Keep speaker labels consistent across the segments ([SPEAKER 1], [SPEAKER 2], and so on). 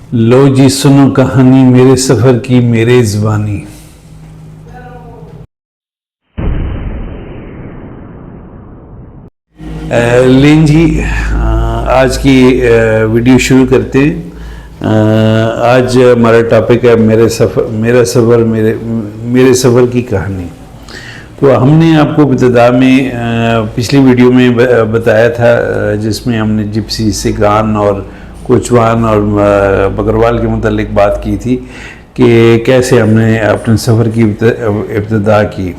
[SPEAKER 1] लो जी सुनो कहानी मेरे सफ़र की मेरे ज़बानी। लें जी, आज की वीडियो शुरू करते हैं। आज हमारा टॉपिक है मेरा सफ़र मेरे सफ़र की कहानी। तो हमने आपको इब्तिदा में पिछली वीडियो में बताया था, जिसमें हमने जिप्सी, सिगान और कोचवान और बकरवाल के मुतालिक बात की थी कि कैसे हमने अपने सफ़र की इब्तिदा की।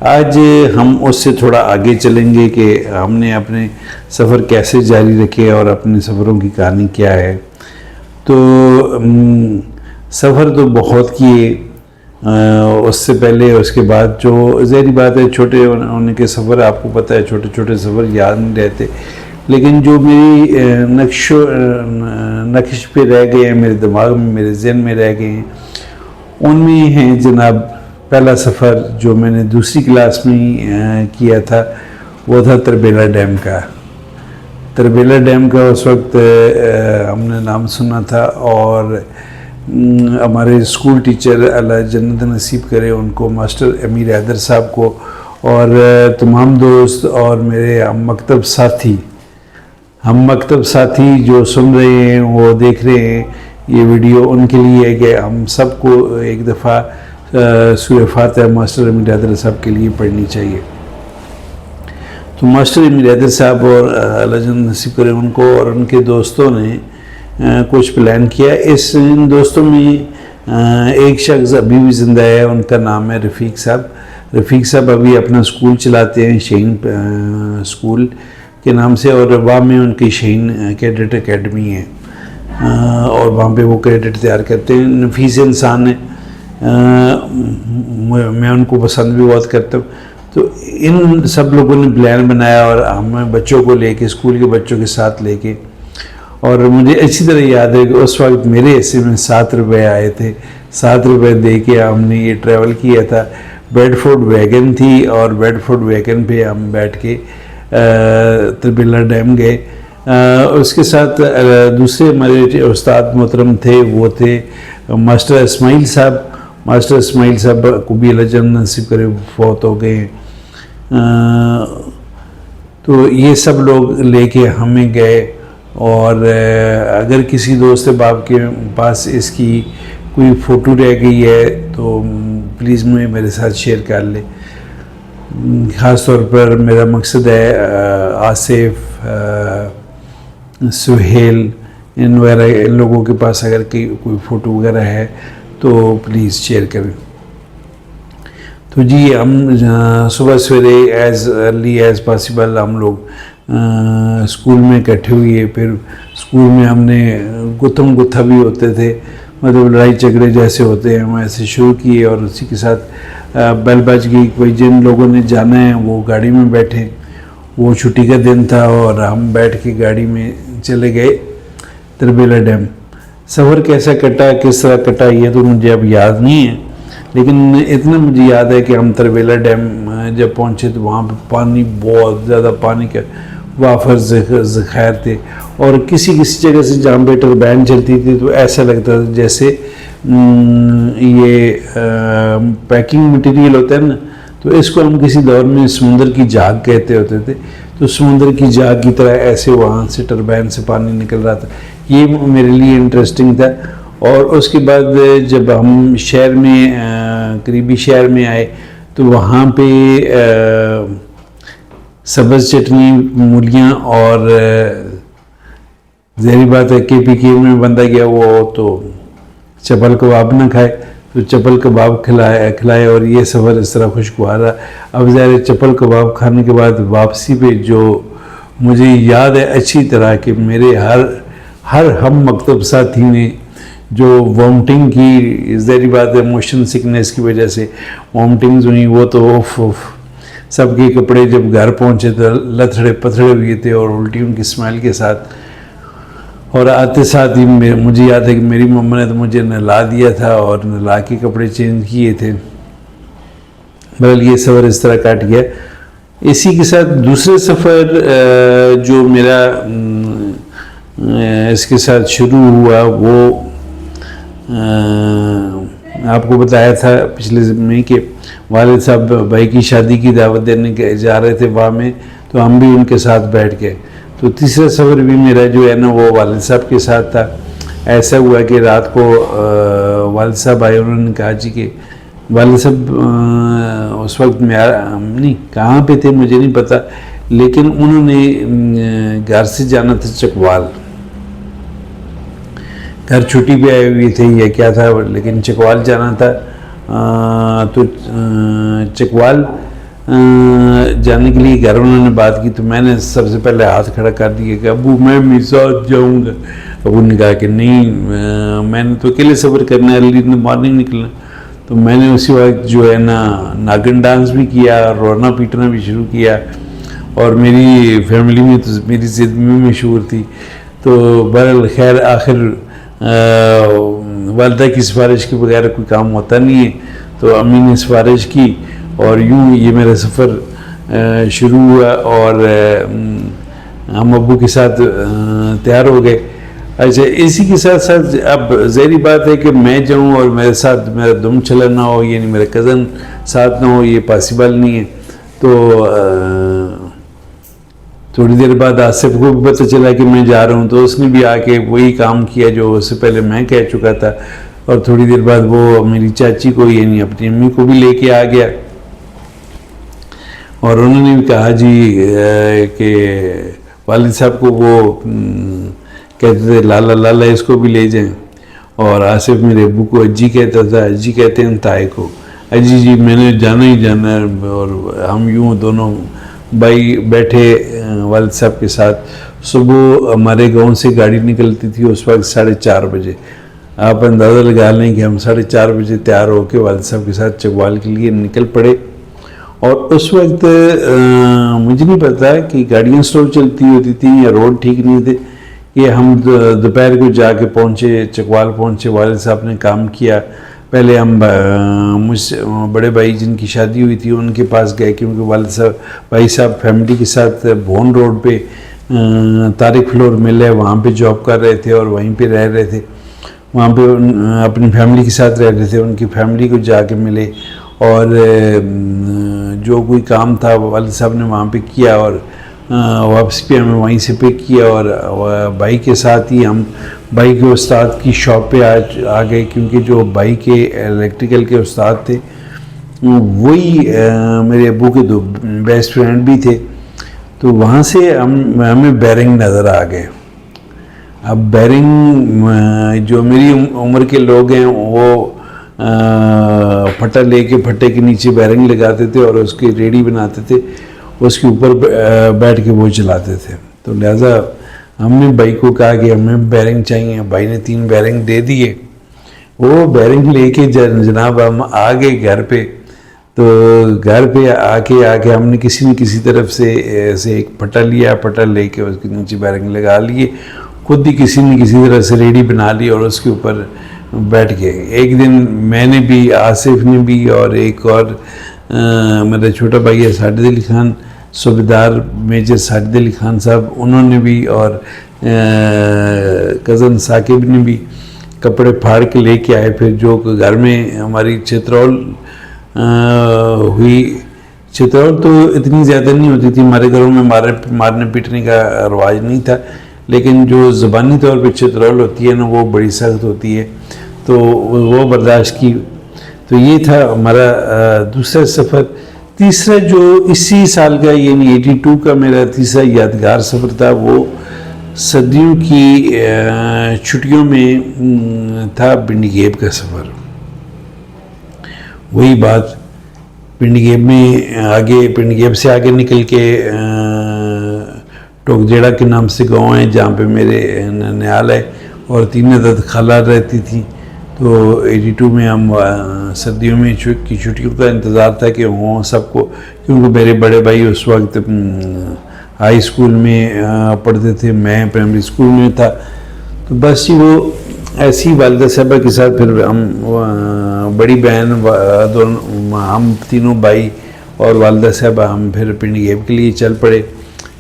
[SPEAKER 1] आज हम उससे थोड़ा आगे चलेंगे कि हमने अपने सफ़र कैसे जारी रखे और अपने सफ़रों की कहानी क्या है। तो सफ़र तो बहुत किए, उससे पहले उसके बाद जो ज़ाहिर बात है छोटे होने के सफ़र, आपको पता है छोटे छोटे सफ़र याद नहीं रहते, लेकिन जो मेरी नक्श पे रह गए हैं, मेरे दिमाग में, मेरे जहन में रह गए हैं, उनमें हैं जनाब पहला सफ़र जो मैंने दूसरी क्लास में ही किया था, वो था तरबेला डैम का। तरबेला डैम का उस वक्त हमने नाम सुना था और हमारे स्कूल टीचर अल्लाह जन्नत नसीब करे उनको, मास्टर अमीर हैदर साहब को और तमाम दोस्त और मेरे हम मकतब साथी जो सुन रहे हैं, वो देख रहे हैं ये वीडियो, उनके लिए है कि हम सबको एक दफ़ा सूरह फातिहा मास्टर अमीर हैदर साहब के लिए पढ़नी चाहिए। तो मास्टर अमीर हैदर साहब और अल्लाह जन्नत नसीब करे उनको और उनके दोस्तों ने कुछ प्लान किया। इन दोस्तों में एक शख्स अभी भी ज़िंदा है, उनका नाम है रफ़ीक साहब। रफ़ीक साहब अभी अपना स्कूल चलाते हैं, शहीन स्कूल के नाम से, और वहाँ में उनकी शहीन कैडेट एकेडमी है और वहाँ पे वो कैडेट तैयार करते हैं। नफीस इंसान है, मैं उनको पसंद भी बहुत करता हूँ। तो इन सब लोगों ने प्लान बनाया और हमें बच्चों को लेके, स्कूल के बच्चों के साथ लेके, और मुझे अच्छी तरह याद है कि उस वक्त मेरे हिस्से में 7 रुपये आए थे। 7 रुपये दे के हमने ये ट्रैवल किया था। बेडफोर्ड वैगन थी और बेडफोर्ड वैगन पे हम बैठ के तरबेला डैम गए। उसके साथ दूसरे हमारे उस्ताद मोहतरम थे, वो थे मास्टर इस्माइल साहब। मास्टर इस्माइल साहब को भी अल्लाह जन्नत नसीब करे, फौत हो गए। तो ये सब लोग लेके हमें गए, और अगर किसी दोस्त बाप के पास इसकी कोई फ़ोटो रह गई है तो प्लीज़ मेरे साथ शेयर कर ले। ख़ास तौर पर मेरा मकसद है आसिफ, सुहेल, इन लोगों के पास अगर कोई फ़ोटो वगैरह है तो प्लीज़ शेयर करें। तो जी हम सुबह सवेरे एज़ अर्ली एज़ पॉसिबल हम लोग स्कूल में इकट्ठे हुए। फिर स्कूल में हमने गुत्थम गुत्था भी होते थे, मतलब लड़ाई झगड़े जैसे होते हैं, हम ऐसे शुरू किए। और उसी के साथ बेल बज गई, कोई जिन लोगों ने जाना है वो गाड़ी में बैठे। वो छुट्टी का दिन था और हम बैठ के गाड़ी में चले गए तरबेला डैम। सफ़र कैसा कटा, किस तरह कटा, ये तो मुझे अब याद नहीं है, लेकिन इतना मुझे याद है कि हम तरबेला डैम जब पहुँचे तो वहाँ पे पानी, बहुत ज़्यादा पानी का वाफर ज़ख़ायर थे, और किसी किसी जगह से जहाँ पे टरबाइन चलती थी तो ऐसा लगता था जैसे ये पैकिंग मटेरियल होता है ना, तो इसको हम किसी दौर में समुंदर की झाग कहते होते थे। तो समुंदर की झाग की तरह ऐसे वहाँ से टरबाइन से पानी निकल रहा था। ये मेरे लिए इंटरेस्टिंग था। और उसके बाद जब हम शहर में, करीबी शहर में आए, तो वहाँ पे सब्ज़ चटनी, मूलियाँ, और ज़ाहिर बात है KPK में बंदा गया वो तो चपल कबाब ना खाए, तो चपल कबाब खिलाए और ये सफ़र इस तरह खुशगवार रहा। अब ज़ाहिर चपल कबाब खाने के बाद वापसी पे जो मुझे याद है अच्छी तरह कि मेरे हर हम मकतब साथी ने जो वॉमिटिंग की, ज़ाहिर बात है मोशन सिकनेस की वजह से वॉमिटिंग्स हुई, वो तो उफ सबके कपड़े जब घर पहुँचे तो लथड़े पथड़े हुए थे और उल्टियों की स्मेल के साथ। और आते साथ ही मुझे याद है कि मेरी मम्मा ने तो मुझे नहला दिया था और नहला के कपड़े चेंज किए थे। बहरहाल ये सफ़र इस तरह काट गया। इसी के साथ दूसरे सफ़र जो मेरा इसके साथ शुरू हुआ वो आपको बताया था पिछले में कि वालिद साहब भाई की शादी की दावत देने के जा रहे थे वहाँ में, तो हम भी उनके साथ बैठ गए। तो तीसरा सफ़र भी मेरा जो है ना वो वालिद साहब के साथ था। ऐसा हुआ कि रात को वालिद साहब आए, उन्होंने कहा जी कि वालिद साहब उस वक्त नहीं कहाँ पे थे मुझे नहीं पता, लेकिन उन्होंने घर से जाना था चकवाल, घर छुट्टी पे आए हुए थे या क्या था, लेकिन चकवाल जाना था। तो चकवाल जाने के लिए घर उन्होंने बात की, तो मैंने सबसे पहले हाथ खड़ा कर दिया कि अबू मैं भी साथ जाऊँगा। अबू ने कहा कि नहीं मैंने तो अकेले सफ़र करना है, अर्ली इन द मॉर्निंग निकलना। तो मैंने उसी वक्त जो है ना नागिन डांस भी किया, रोना पीटना भी शुरू किया, और मेरी फैमिली में तो मेरी ज़िद में मशहूर थी। तो बहरहाल खैर आखिर वालिदा की सिफारिश के बगैर कोई काम होता नहीं है, तो अम्मी ने सिफारिश की और यूँ ये मेरा सफ़र शुरू हुआ। और हम अब्बू के साथ तैयार हो गए। अच्छा, इसी के साथ साथ अब ज़ाहिर बात है कि मैं जाऊँ और मेरे साथ मेरा दुम चला ना हो, यानी मेरा कज़न साथ ना हो, ये पॉसिबल नहीं है। तो थोड़ी देर बाद आसिफ को भी पता चला कि मैं जा रहा हूँ, तो उसने भी आके वही काम किया जो उससे पहले मैं कह चुका था। और थोड़ी देर बाद वो मेरी चाची को यानी अपनी अम्मी को भी लेके आ गया, और उन्होंने भी कहा जी कि वालिद साहब को वो कहते थे लाला लाला, इसको भी ले जाएं। और आसिफ मेरे अब्बू को अज्जी कहता था, अज्जी कहते हैं ताए को, अज्जी जी मैंने जाना ही जाना है। और हम यूँ दोनों भाई बैठे वालिद साहब के साथ। सुबह हमारे गांव से गाड़ी निकलती थी उस वक्त 4:30 बजे। आप अंदाज़ा लगा लें कि हम 4:30 बजे तैयार होकर वालिद साहब के साथ चकवाल के लिए निकल पड़े। और उस वक्त मुझे नहीं पता कि गाड़ियाँ स्लो चलती होती थी या रोड ठीक नहीं थे, कि हम दोपहर को जाके पहुँचे, चकवाल पहुँचे। वालिद साहब ने काम किया। पहले हम मुझसे बड़े भाई जिनकी शादी हुई थी उनके पास गए, क्योंकि वालिद साहब भाई साहब फैमिली के साथ भोन रोड पे तारिक फ्लोर मिल है, वहाँ पे जॉब कर रहे थे और वहीं पे रह रहे थे। वहाँ पे अपनी फैमिली के साथ रह रहे थे। उनकी फैमिली को जाके मिले और जो कोई काम था वालिद साहब ने वहाँ पे किया, और वापस भी हमें वहीं से पिक किया। और भाई के साथ ही हम भाई के उस्ताद की शॉप पे आ गए, क्योंकि जो भाई के इलेक्ट्रिकल के उस्ताद थे वही मेरे अब्बू के दो बेस्ट फ्रेंड भी थे। तो वहाँ से हमें बैरिंग नज़र आ गए। अब बैरिंग जो मेरी उम्र के लोग हैं वो फटा लेके फटे के नीचे बैरिंग लगाते थे और उसकी रेडी बनाते थे, उसके ऊपर बैठ के वो चलाते थे। तो लिहाजा हमने भाई को कहा कि हमें बैरिंग चाहिए। भाई ने 3 बैरिंग दे दिए। वो बैरिंग लेके जनाब हम आ गए घर पे। तो घर पे आके हमने किसी न किसी तरफ से ऐसे एक पटा लिया, पटा लेके उसके नीचे बैरिंग लगा लिए, खुद ही किसी न किसी तरह से रेडी बना ली और उसके ऊपर बैठ गए। एक दिन मैंने भी, आसिफ ने भी, और एक और मेरा छोटा भाई है साजिद अली खान, सूबेदार मेजर साजिद अली खान साहब, उन्होंने भी, और कज़न साकिब ने भी कपड़े फाड़ के लेके आए। फिर जो घर में हमारी चित्रौल हुई, चित्रौल तो इतनी ज़्यादा नहीं होती थी हमारे घरों में, मारने पीटने का रवाज नहीं था, लेकिन जो ज़बानी तौर पे चित्रौल होती है ना वो बड़ी सख्त होती है, तो वो बर्दाश्त की। तो ये था हमारा दूसरा सफ़र। तीसरा जो इसी साल का यानी 82 का मेरा तीसरा यादगार सफ़र था, वो सर्दियों की छुट्टियों में था, पिंडीगेब का सफ़र। वही बात, पिंडीगेब में आगे, पिंडीगेब से आगे निकल के टोकजेड़ा के नाम से गांव है जहाँ पे मेरे ननिहाल है और 3 अदद खाला रहती थी। तो 82 में हम सर्दियों में की छुट्टियों का इंतज़ार था कि हों सबको, क्योंकि मेरे बड़े भाई उस वक्त हाई स्कूल में पढ़ते थे, मैं प्राइमरी स्कूल में था। तो बस ही वो ऐसी वालिदा साहबा के साथ फिर हम बड़ी बहन दोनों, हम तीनों भाई और वालिदा साहबा, हम फिर पिंडीगेब के लिए चल पड़े।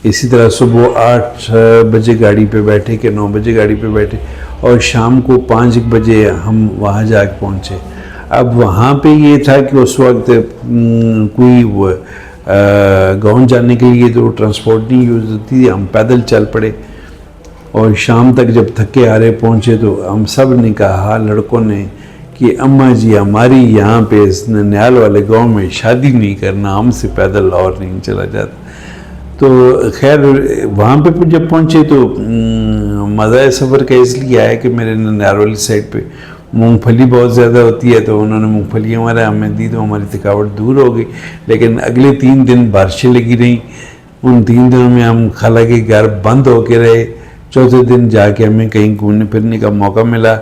[SPEAKER 1] इसी तरह सुबह 8 बजे गाड़ी पे बैठे कि 9 बजे गाड़ी पे बैठे और शाम को 5 बजे हम वहाँ जाके पहुँचे। अब वहाँ पे ये था कि उस वक्त कोई गाँव जाने के लिए तो ट्रांसपोर्ट नहीं यूज़ होती थी, हम पैदल चल पड़े और शाम तक जब थके हारे पहुँचे तो हम सब ने कहा लड़कों ने कि अम्मा जी हमारी यहाँ पे इस ननिहाल वाले गांव में शादी नहीं करना, हमसे पैदल और नहीं चला जाता। तो खैर वहाँ पे जब पहुँचे तो मज़ा सफ़र का इसलिए आया कि मेरे ननिहाल वाली साइड पे मूंगफली बहुत ज़्यादा होती है, तो उन्होंने मूंगफली हमारे हमें दी तो हमारी थकावट दूर हो गई। लेकिन अगले 3 दिन बारिशें लगी रहीं, उन 3 दिनों में हम खाला के घर बंद होके रहे। चौथे दिन जाके हमें कहीं घूमने फिरने का मौका मिला,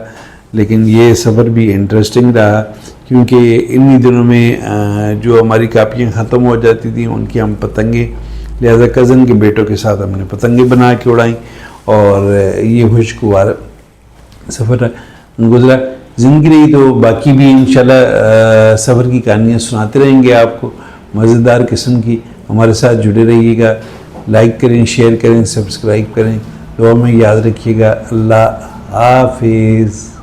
[SPEAKER 1] लेकिन ये सफ़र भी इंटरेस्टिंग रहा क्योंकि इन्हीं दिनों में जो हमारी कापियाँ ख़त्म हो जाती थी उनकी हम पतंगे, लिहाजा कज़न के बेटों के साथ हमने पतंगे बना के उड़ाई और ये खुशगवार सफ़र गुजरा। ज़िंदगी रही तो बाकी भी इंशाल्लाह सफ़र की कहानियाँ सुनाते रहेंगे आपको, मज़ेदार किस्म की। हमारे साथ जुड़े रहिएगा, लाइक करें, शेयर करें, सब्सक्राइब करें, दुआ में याद रखिएगा। अल्लाह हाफिज़।